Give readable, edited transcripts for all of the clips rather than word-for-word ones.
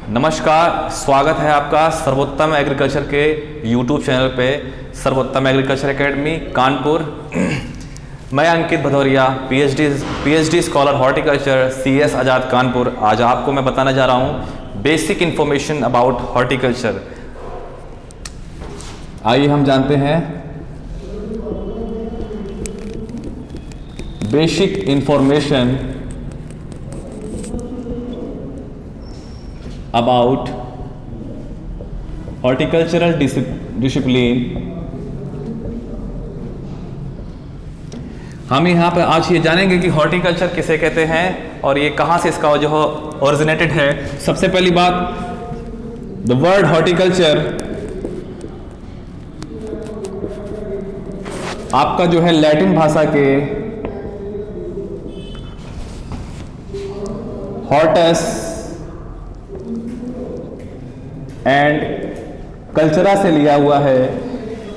नमस्कार, स्वागत है आपका सर्वोत्तम एग्रीकल्चर के यूट्यूब चैनल पे सर्वोत्तम एग्रीकल्चर एकेडमी कानपुर। मैं Ankit Bhadauria, PhD scholar horticulture, CS Azad Kanpur. आज आपको मैं बताने जा रहा हूँ बेसिक इन्फॉर्मेशन अबाउट हॉर्टिकल्चर। आइए हम जानते हैं basic information about horticultural discipline। हम यहाँ पर आज ये जानेंगे कि हॉर्टिकल्चर किसे कहते हैं और ये कहाँ से इसका जो ओरिजिनेटेड है। सबसे पहली बात, द वर्ड हॉर्टिकल्चर आपका जो है लैटिन भाषा के हॉर्टस एंड कल्चरा से लिया हुआ है।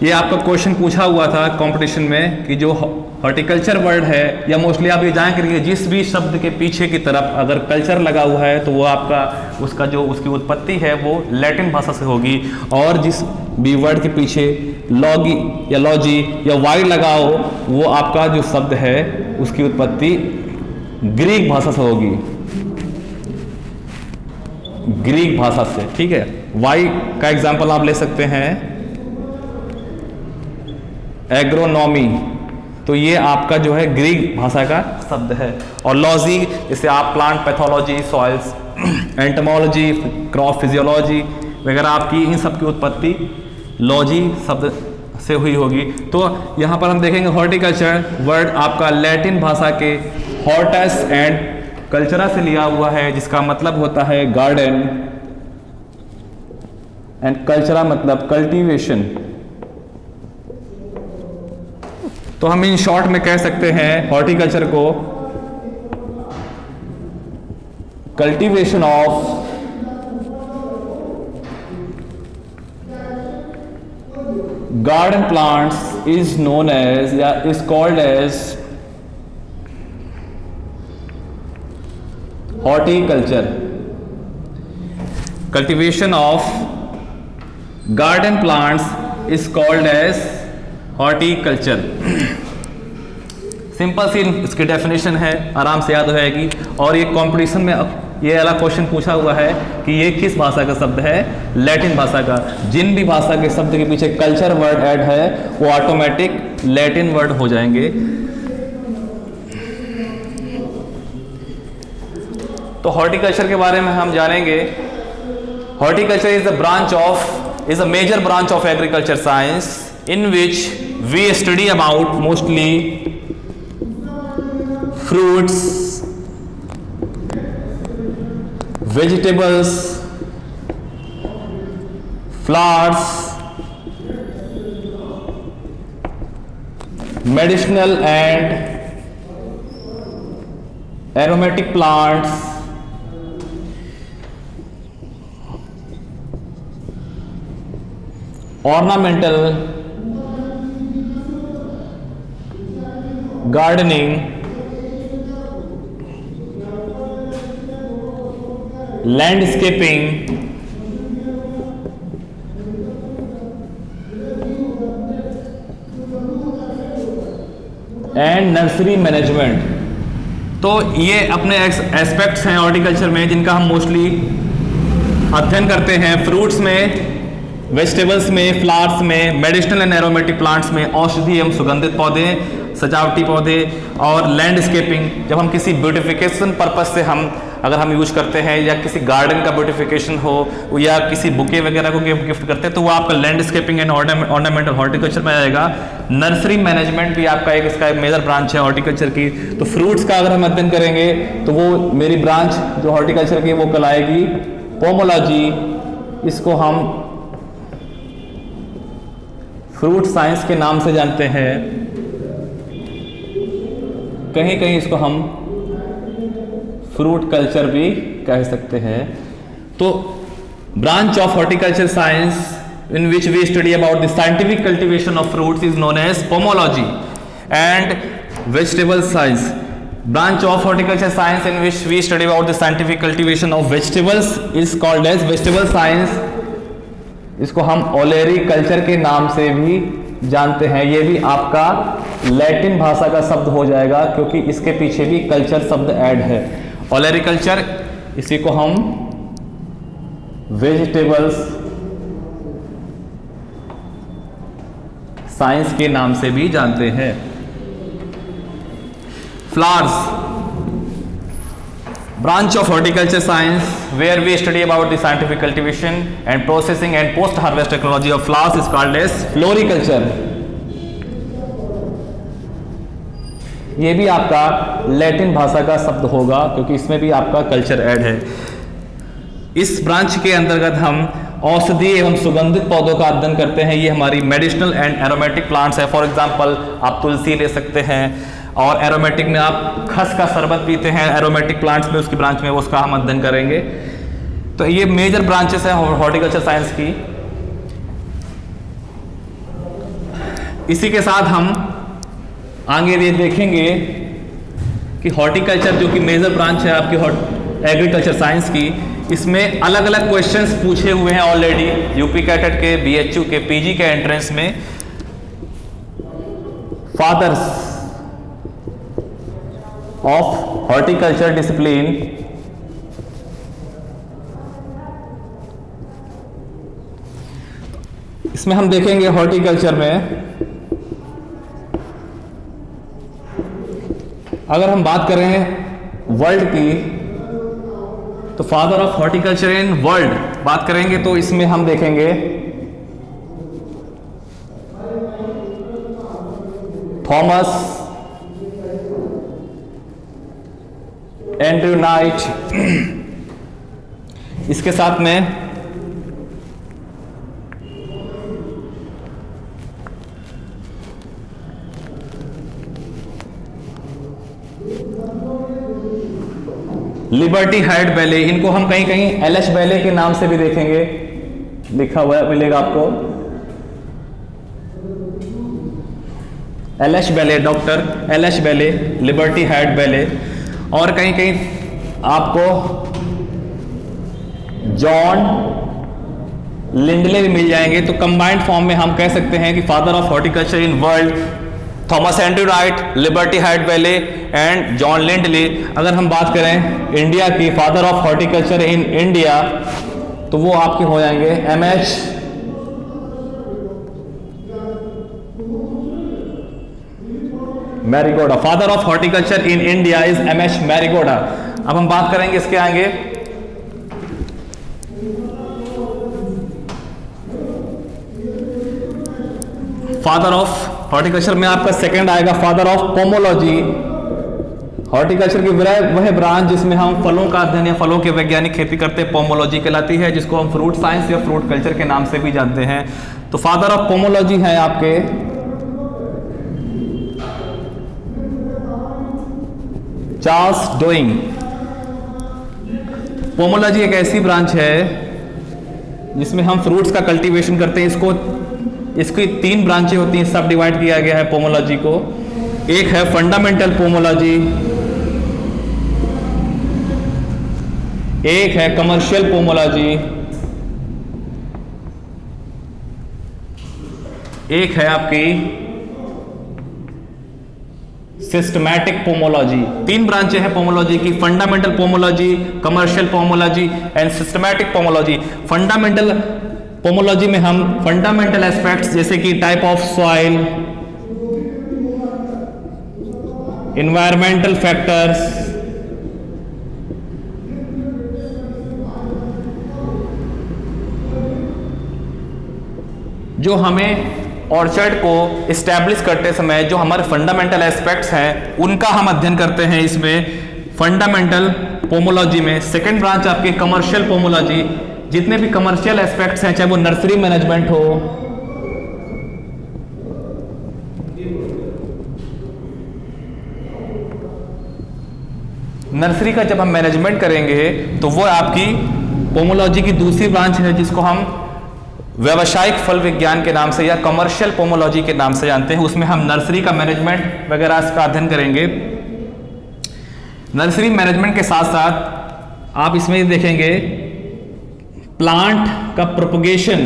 ये आपका क्वेश्चन पूछा हुआ था कंपटीशन में कि जो हॉर्टिकल्चर वर्ड है, या मोस्टली आप ये जान करिए जिस भी शब्द के पीछे की तरफ अगर कल्चर लगा हुआ है तो वो आपका उसकी उत्पत्ति है वो लैटिन भाषा से होगी, और जिस भी वर्ड के पीछे लॉगी या लॉजी या वाई लगाओ वो आपका जो शब्द है उसकी उत्पत्ति ग्रीक भाषा से होगी, ग्रीक भाषा से। ठीक है, वाई का एग्जाम्पल आप ले सकते हैं एग्रोनॉमी, तो ये आपका जो है ग्रीक भाषा का शब्द है। और लॉजी जैसे आप plant pathology, soils entomology, crop physiology वगैरह, आपकी इन सब की उत्पत्ति लॉजी शब्द से हुई होगी। तो यहाँ पर हम देखेंगे हॉर्टिकल्चर वर्ड आपका लैटिन भाषा के हॉर्टस एंड कल्चरा से लिया हुआ है, जिसका मतलब होता है गार्डन, एंड कल्चरा मतलब कल्टीवेशन। तो हम इन शॉर्ट में कह सकते हैं हॉर्टिकल्चर को cultivation of garden plants is known as या is called as horticulture. Cultivation of garden plants is called as horticulture. Simple सी इसकी डेफिनेशन है, आराम से याद हो जाएगी। और ये कंपटीशन में ये वाला क्वेश्चन पूछा हुआ है कि ये किस भाषा का शब्द है, लैटिन भाषा का। जिन भी भाषा के शब्द के पीछे कल्चर वर्ड ऐड है वो ऑटोमेटिक लैटिन वर्ड हो जाएंगे। तो हॉर्टिकल्चर के बारे में हम जानेंगे। Horticulture is a major branch of agriculture science in which we study about mostly fruits, vegetables, flowers, medicinal and aromatic plants, ornamental gardening, landscaping, and nursery management. तो ये अपने एस्पेक्ट्स हैं हॉर्टिकल्चर में जिनका हम मोस्टली अध्ययन करते हैं। फ्रूट्स में, वेजिटेबल्स में, फ्लावर्स में, मेडिसिनल एंड एरोमेटिक प्लांट्स में, औषधि एवं सुगंधित पौधे, सजावटी पौधे, और लैंडस्केपिंग जब हम किसी ब्यूटिफिकेशन पर्पस से अगर हम यूज करते हैं, या किसी गार्डन का ब्यूटिफिकेशन हो या किसी बुके वगैरह को गिफ्ट करते हैं, तो वो आपका लैंडस्केपिंग एंड ऑर्नामेंटल हॉर्टिकल्चर में आएगा। नर्सरी मैनेजमेंट भी आपका इसका एक मेजर ब्रांच है हॉर्टिकल्चर की। तो फ्रूट्स का अगर हम अध्ययन करेंगे तो वो मेरी ब्रांच जो हॉर्टिकल्चर की वो कहलाएगी पोमोलॉजी। इसको हम फ्रूट साइंस के नाम से जानते हैं, कहीं कहीं इसको हम फ्रूट कल्चर भी कह सकते हैं। तो branch of horticulture science in which we study about the scientific cultivation of fruits is known as pomology, and vegetable science branch of horticulture science in which we study about the scientific cultivation of vegetables is called as vegetable science। इसको हम ओलेरी culture के नाम से भी जानते हैं। ये भी आपका लैटिन भाषा का शब्द हो जाएगा क्योंकि इसके पीछे भी कल्चर शब्द ऐड है। ओलेरी कल्चर, इसी को हम वेजिटेबल्स साइंस के नाम से भी जानते हैं। Flowers, branch of horticulture science where we study about the scientific cultivation and processing and post harvest technology of flowers is called as floriculture। ये भी आपका लैटिन भाषा का शब्द होगा क्योंकि इसमें भी आपका कल्चर ऐड है। इस ब्रांच के अंतर्गत हम औषधीय एवं सुगंधित पौधों का अध्ययन करते हैं। ये हमारी मेडिसिनल एंड एरोमेटिक प्लांट्स है। फॉर एग्जांपल आप तुलसी ले सकते हैं, और एरोमेटिक में आप खस का शरबत पीते हैं, एरोमेटिक प्लांट्स में उसकी ब्रांच में उसका हम अध्ययन करेंगे। तो ये मेजर ब्रांचेस हैं हॉर्टिकल्चर साइंस की। इसी के साथ हम आगे ये देखेंगे कि हॉर्टिकल्चर जो कि मेजर ब्रांच है आपकी एग्रीकल्चर साइंस की, इसमें अलग अलग क्वेश्चंस पूछे हुए हैं ऑलरेडी यूपी कैटेट के, बीएचयू के, पीजी के एंट्रेंस में। फादर्स ऑफ हॉर्टिकल्चर डिसिप्लिन, इसमें हम देखेंगे हॉर्टिकल्चर में अगर हम बात करें वर्ल्ड की, तो father of horticulture in world बात करेंगे तो इसमें हम देखेंगे थॉमस एंड्रयू नाइट। इसके साथ में लिबर्टी हाइट बैले, इनको हम कहीं कहीं एलएच बैले के नाम से भी देखेंगे, लिखा हुआ मिलेगा आपको LH ballet, doctor LH ballet, liberty Hyde ballet. और कहीं कहीं आपको जॉन लिंडले भी मिल जाएंगे। तो कंबाइंड फॉर्म में हम कह सकते हैं कि father of horticulture in world Thomas Andrew Knight, Liberty Hyde Bailey and John Lindley. अगर हम बात करें इंडिया की father of horticulture in India, तो वो आपके हो जाएंगे MH Marigowda. Father of horticulture in India is MH Marigowda. अब हम बात करेंगे इसके आगे फादर ऑफ हॉर्टिकल्चर में आपका सेकंड आएगा फादर ऑफ पोमोलॉजी। हॉर्टिकल्चर की वह ब्रांच जिसमें हम फलों का अध्ययन या फलों की वैज्ञानिक खेती करते हैं, पोमोलॉजी कहलाती है, जिसको हम फ्रूट साइंस या फ्रूट कल्चर के नाम से भी जानते हैं। तो फादर ऑफ पोमोलॉजी है आपके चार्ल्स डोइंग। पोमोलॉजी एक ऐसी ब्रांच है जिसमें हम फ्रूट्स का कल्टीवेशन करते हैं। इसकी तीन ब्रांचें होती हैं, सब डिवाइड किया गया है पोमोलॉजी को। एक है फंडामेंटल पोमोलॉजी, एक है कमर्शियल पोमोलॉजी, एक है आपकी सिस्टमैटिक पोमोलॉजी। तीन ब्रांचें हैं पोमोलॉजी की, fundamental pomology, commercial pomology and systematic pomology. Fundamental pomology में हम फंडामेंटल एस्पेक्ट्स जैसे कि type of soil, environmental factors, जो हमें ऑर्चर्ड को इस्टेब्लिश करते समय जो हमारे फंडामेंटल एस्पेक्ट्स हैं उनका हम अध्ययन करते हैं इसमें फंडामेंटल पोमोलॉजी में। सेकेंड ब्रांच आपकी कमर्शियल पोमोलॉजी, जितने भी कमर्शियल एस्पेक्ट्स हैं, चाहे वो नर्सरी मैनेजमेंट हो, नर्सरी का जब हम मैनेजमेंट करेंगे तो वो आपकी पोमोलॉजी की दूसरी ब्रांच है, जिसको हम व्यावसायिक फल विज्ञान के नाम से या कमर्शियल पोमोलॉजी के नाम से जानते हैं। उसमें हम नर्सरी का मैनेजमेंट वगैरह इसका अध्ययन करेंगे। नर्सरी मैनेजमेंट के साथ साथ आप इसमें देखेंगे प्लांट का प्रोपगेशन,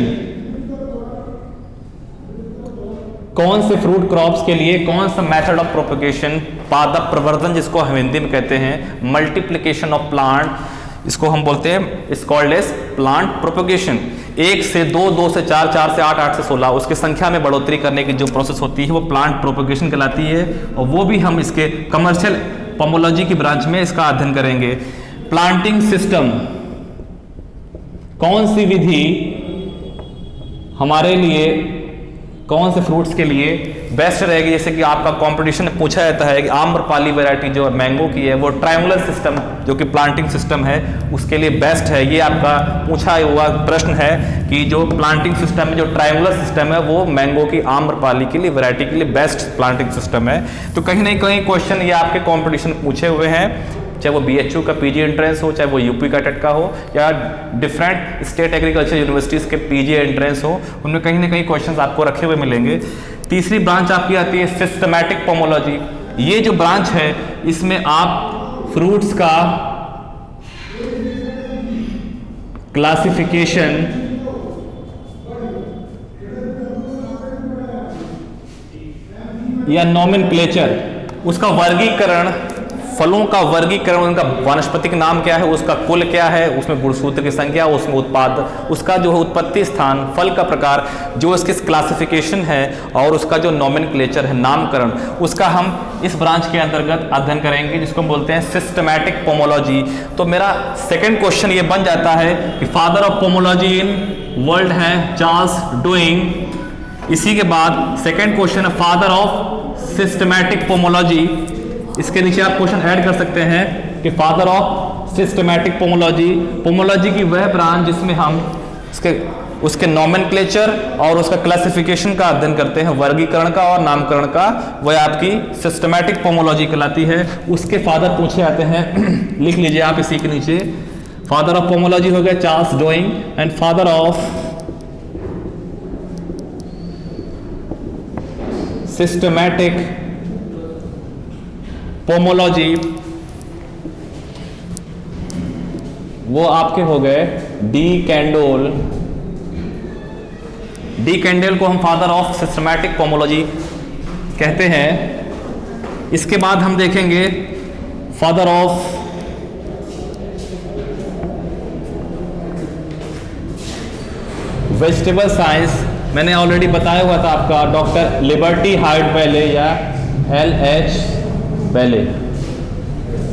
कौन से फ्रूट क्रॉप्स के लिए कौन सा मेथड ऑफ प्रोपगेशन, पादप प्रवर्धन जिसको हम हिंदी में कहते हैं, मल्टीप्लिकेशन ऑफ प्लांट, इसको हम बोलते हैं इस कॉल्ड एज प्लांट प्रोपगेशन। 1 से 2, 2 से 4, 4 से 8, 8 से 16 उसकी संख्या में बढ़ोतरी करने की जो प्रोसेस होती है वो प्लांट प्रोपगेशन कहलाती है, और वो भी हम इसके कमर्शियल पोमोलॉजी की ब्रांच में इसका अध्ययन करेंगे। प्लांटिंग सिस्टम, कौन सी विधि हमारे लिए, कौन से फ्रूट्स के लिए बेस्ट रहेगी। जैसे कि आपका कंपटीशन में पूछा जाता है कि आम्रपाली वैरायटी जो मैंगो की है वो ट्रायंगुलर सिस्टम जो कि प्लांटिंग सिस्टम है उसके लिए बेस्ट है, ये आपका पूछा हुआ प्रश्न है कि जो प्लांटिंग सिस्टम है, जो ट्रायंगुलर सिस्टम है वो मैंगो की, आम्रपाली के लिए, वैरायटी के लिए बेस्ट प्लांटिंग सिस्टम है। तो कहीं ना कहीं क्वेश्चन ये आपके कॉम्पिटिशन पूछे हुए हैं, चाहे वो BHU का PG एंट्रेंस हो, चाहे वो UP का टेट का हो, या डिफरेंट स्टेट एग्रीकल्चर यूनिवर्सिटीज़ के PG एंट्रेंस हो, उनमें कहीं ना कहीं क्वेश्चंस आपको रखे हुए मिलेंगे। तीसरी ब्रांच आपकी आती है सिस्टमैटिक पोमोलॉजी। ये जो ब्रांच है इसमें आप फ्रूट्स का क्लासिफिकेशन, या नॉमेनक्लेचर, उसका वर्गीकरण, फलों का वर्गीकरण, उनका वानस्पतिक नाम क्या है, उसका कुल क्या है, उसमें गुणसूत्र की संख्या, उसमें उत्पाद, उसका जो है उत्पत्ति स्थान, फल का प्रकार, जो इसकी क्लासिफिकेशन है, और उसका जो नॉमेनक्लेचर है, नामकरण, उसका हम इस ब्रांच के अंतर्गत अध्ययन करेंगे जिसको हम बोलते हैं सिस्टमैटिक पोमोलॉजी। तो मेरा सेकंड क्वेश्चन ये बन जाता है कि father of pomology in world है चार्ल्स डुइंग। इसी के बाद सेकंड क्वेश्चन है फादर ऑफ सिस्टमैटिक पोमोलॉजी। इसके नीचे आप क्वेश्चन ऐड कर सकते हैं कि father of systematic pomology, pomology की वह ब्रांच जिसमें हम उसके नॉमेनक्लेचर और उसका क्लासिफिकेशन का अध्ययन करते हैं, वर्गीकरण का और नामकरण का, वह आपकी सिस्टमैटिक पोमोलॉजी कहलाती है। उसके फादर पूछे जाते हैं, लिख लीजिए आप इसी के नीचे। फादर ऑफ पोमोलॉजी हो गया Charles doing, and father of systematic pomology वो आपके हो गए डी कैंडोल। डी कैंडोल को हम फादर ऑफ सिस्टमैटिक पोमोलॉजी कहते हैं। इसके बाद हम देखेंगे फादर ऑफ वेजिटेबल साइंस। मैंने ऑलरेडी बताया हुआ था आपका डॉक्टर लिबर्टी हार्ट बेले या LH बेले,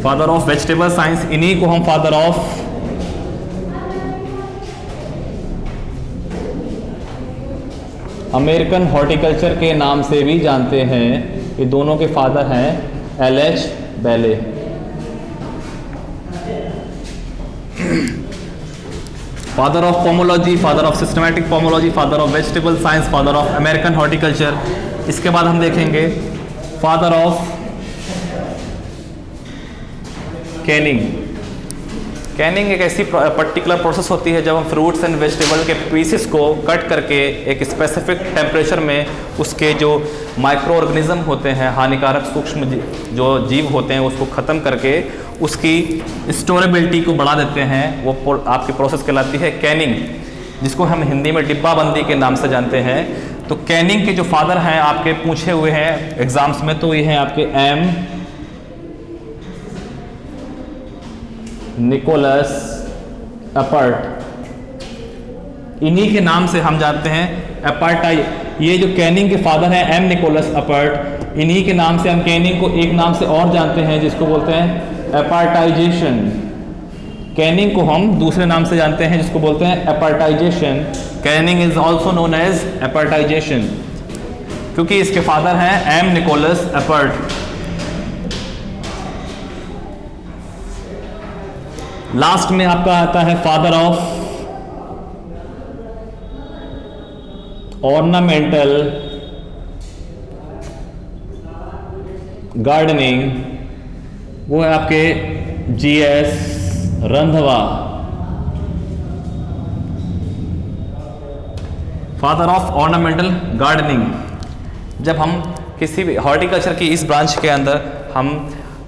फादर ऑफ वेजिटेबल साइंस। इन्हीं को हम फादर ऑफ अमेरिकन हॉर्टिकल्चर के नाम से भी जानते हैं। ये दोनों के फादर हैं LH बेले। Father of pomology, father of systematic pomology, father of vegetable science, father of American horticulture. इसके बाद हम देखेंगे फादर ऑफ कैनिंग। कैनिंग एक ऐसी पर्टिकुलर प्रोसेस होती है जब हम फ्रूट्स एंड वेजिटेबल के पीसेस को कट करके एक स्पेसिफिक टेम्परेचर में उसके जो माइक्रो ऑर्गेनिज्म होते हैं, हानिकारक सूक्ष्म जो जीव होते हैं, उसको ख़त्म करके उसकी स्टोरेबिलिटी को बढ़ा देते हैं। वो आपकी प्रोसेस कहलाती है कैनिंग, जिसको हम हिंदी में डिब्बाबंदी के नाम से जानते हैं। तो कैनिंग के जो फादर हैं आपके पूछे हुए हैं एग्जाम्स में, तो ये हैं आपके M निकोलस एपर्ट। इन्हीं के नाम से हम जानते हैं एपर्टाई। ये जो कैनिंग के फादर हैं M निकोलस एपर्ट, इन्हीं के नाम से हम कैनिंग को एक नाम से और जानते हैं जिसको बोलते हैं एपर्टाइजेशन। कैनिंग को हम दूसरे नाम से जानते हैं जिसको बोलते हैं appertization. Canning is also known as appertization, क्योंकि इसके फादर हैं M निकोलस एपर्ट। लास्ट में आपका आता है फादर ऑफ ऑर्नामेंटल गार्डनिंग, वो है आपके GS Randhawa. Father of ornamental gardening. जब हम किसी भी हॉर्टिकल्चर की इस ब्रांच के अंदर हम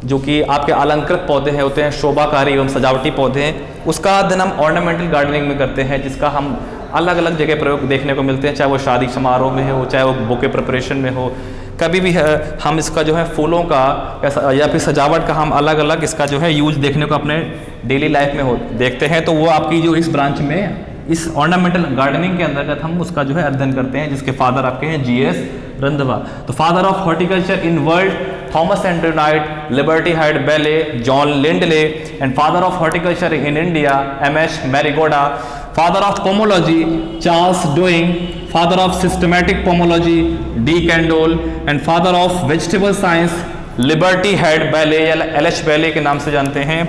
जो कि आपके अलंकृत पौधे हैं होते हैं, शोभाकारी एवं सजावटी पौधे हैं, उसका अध्ययन हम ऑर्नामेंटल गार्डनिंग में करते हैं, जिसका हम अलग अलग जगह प्रयोग देखने को मिलते हैं, चाहे वो शादी समारोह में हो, चाहे वो बुके प्रिपरेशन में हो, कभी भी हम इसका जो है फूलों का या फिर सजावट का हम अलग अलग इसका जो है यूज देखने को अपने डेली लाइफ में देखते हैं। तो वो आपकी जो इस ब्रांच में, इस ऑर्नामेंटल गार्डनिंग के अंतर्गत हम उसका जो है अध्ययन करते हैं, जिसके फादर आपके हैं जीएस रंधावा। तो father of horticulture in world Thomas Andrew Knight, Liberty Hyde Bailey, John Lindley, and father of horticulture in India MH Marigowda, father of pomology Charles Downing, father of systematic pomology De Candolle, and father of vegetable science Liberty Hyde Bailey या LH बेले के नाम से जानते हैं।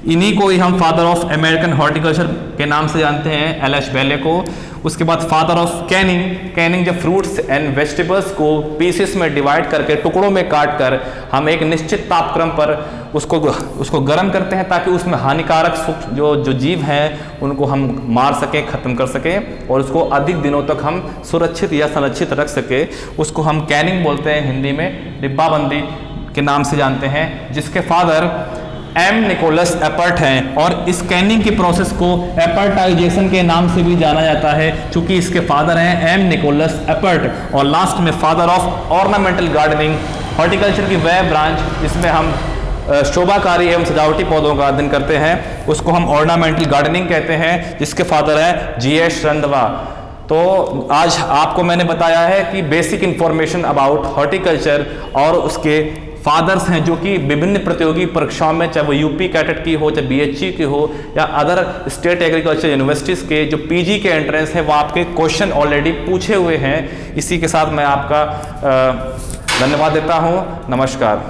इन्हीं को ही हम फादर ऑफ अमेरिकन हॉर्टिकल्चर के नाम से जानते हैं, एलएच बेले को। उसके बाद फादर ऑफ कैनिंग जो फ्रूट्स एंड वेजिटेबल्स को पीसेस में डिवाइड करके, टुकड़ों में काट कर हम एक निश्चित तापक्रम पर उसको गर्म करते हैं, ताकि उसमें हानिकारक जो जीव हैं उनको हम मार सकें, ख़त्म कर सकें, और उसको अधिक दिनों तक हम सुरक्षित या संरक्षित रख सकें। उसको हम कैनिंग बोलते हैं, हिंदी में डिब्बाबंदी के नाम से जानते हैं, जिसके फादर एम निकोलस एपर्ट हैं, और इस कैनिंग की प्रोसेस को एपर्टाइजेशन के नाम से भी जाना जाता है, क्योंकि इसके फादर हैं एम निकोलस एपर्ट। और लास्ट में father of ornamental gardening, horticulture की वह ब्रांच जिसमें हम शोभाकारी एवं सजावटी पौधों का अध्ययन करते हैं, उसको हम ऑर्नामेंटल गार्डनिंग कहते हैं, जिसके फादर हैं जीएस रंधावा। तो आज आपको मैंने बताया है कि बेसिक इंफॉर्मेशन अबाउट हॉर्टिकल्चर और उसके फादर्स हैं, जो कि विभिन्न प्रतियोगी परीक्षाओं में, चाहे वो यूपी कैटेट की हो, चाहे बीएचई की हो, या अदर स्टेट एग्रीकल्चर यूनिवर्सिटीज़ के जो पीजी के एंट्रेंस है, वो आपके क्वेश्चन ऑलरेडी पूछे हुए हैं। इसी के साथ मैं आपका धन्यवाद देता हूँ। नमस्कार।